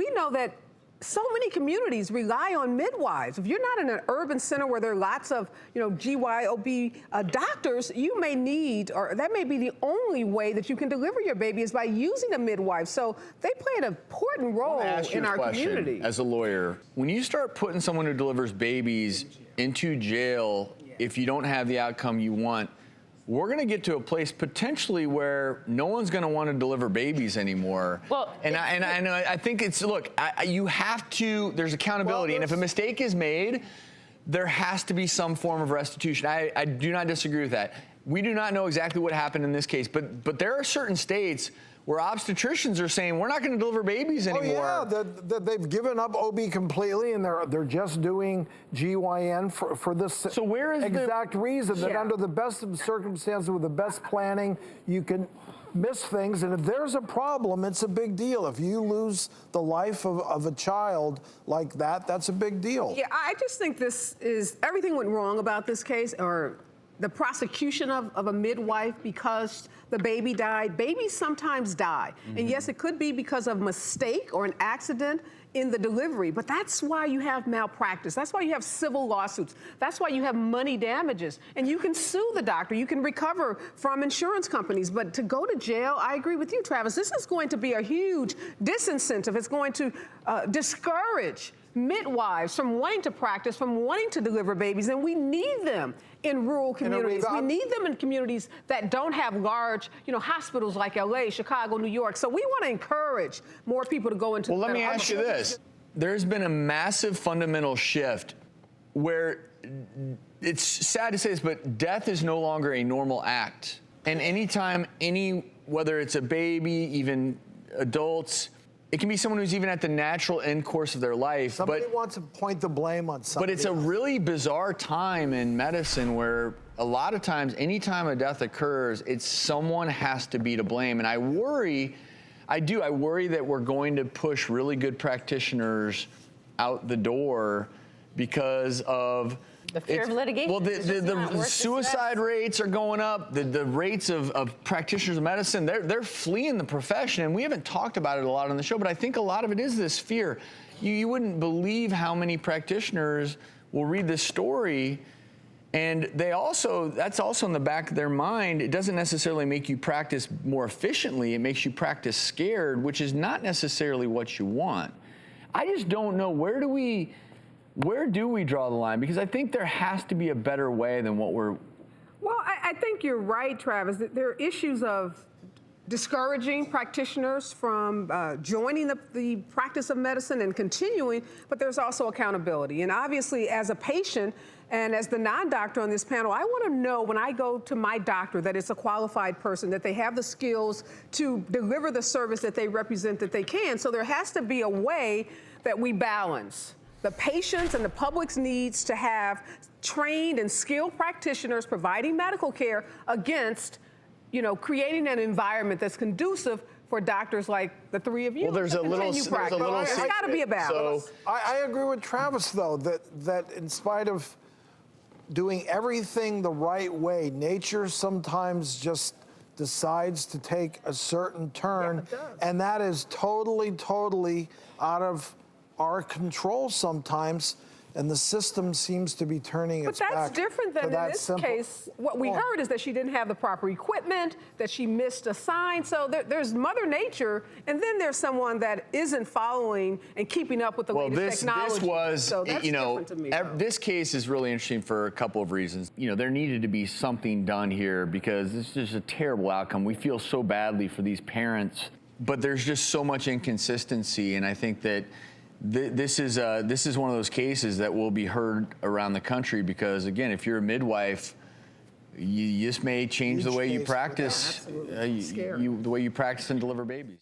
we know that so many communities rely on midwives. If you're not in an urban center where there are lots of, GYOB doctors, you may need, or that may be the only way that you can deliver your baby is by using a midwife. So they play an important role in our community. As a lawyer, when you start putting someone who delivers babies into jail, if you don't have the outcome you want, we're going to get to a place potentially where no one's going to want to deliver babies anymore. Well, I think it's, look, you have to, there's accountability, and if a mistake is made, there has to be some form of restitution. I do not disagree with that. We do not know exactly what happened in this case, but there are certain states where obstetricians are saying, we're not going to deliver babies anymore. Oh, yeah, they've given up OB completely, and they're just doing GYN for this so where is exact reason, that under the best of circumstances, with the best planning, you can miss things, and if there's a problem, it's a big deal. If you lose the life of a child like that, that's a big deal. Yeah, I just think everything went wrong about this case, or the prosecution of a midwife because the baby died. Babies sometimes die. And yes, it could be because of mistake or an accident in the delivery, but that's why you have malpractice. That's why you have civil lawsuits. That's why you have money damages. And you can sue the doctor. You can recover from insurance companies. But to go to jail, I agree with you, Travis. This is going to be a huge disincentive. It's going to discourage midwives from wanting to practice, from wanting to deliver babies, and we need them in rural communities. We need them in communities that don't have large, hospitals like LA, Chicago, New York. So we want to encourage more people to go into. Well, let me ask you this. There's been a massive fundamental shift where, it's sad to say this, but death is no longer a normal act. And anytime whether it's a baby, even adults, it can be someone who's even at the natural end course of their life. Somebody wants to point the blame on somebody. But it's a really bizarre time in medicine where a lot of times, anytime a death occurs, someone has to be to blame. And I worry that we're going to push really good practitioners out the door because of the fear of litigation. Well, the suicide rates are going up. The rates of practitioners of medicine, they're fleeing the profession. And we haven't talked about it a lot on the show, but I think a lot of it is this fear. You wouldn't believe how many practitioners will read this story, and that's also in the back of their mind. It doesn't necessarily make you practice more efficiently. It makes you practice scared, which is not necessarily what you want. I just don't know, where do we draw the line? Because I think there has to be a better way than what we're... Well, I think you're right, Travis. There are issues of discouraging practitioners from joining the practice of medicine and continuing, but there's also accountability. And obviously, as a patient and as the non-doctor on this panel, I want to know when I go to my doctor that it's a qualified person, that they have the skills to deliver the service that they represent that they can. So there has to be a way that we balance the patients and the public's needs to have trained and skilled practitioners providing medical care against, creating an environment that's conducive for doctors like the three of you. Well, there's there's got to be a balance. So I agree with Travis, though, that in spite of doing everything the right way, nature sometimes just decides to take a certain turn, and that is totally, totally out of our control sometimes, and the system seems to be turning its back. But that's different than in this case. What we heard is that she didn't have the proper equipment, that she missed a sign. So there's Mother Nature, and then there's someone that isn't following and keeping up with the latest technology. This was, so that's different to me, this case is really interesting for a couple of reasons. There needed to be something done here because this is just a terrible outcome. We feel so badly for these parents, but there's just so much inconsistency, and I think that this is one of those cases that will be heard around the country because, again, if you're a midwife, this may change the way you practice, the way you practice and deliver babies.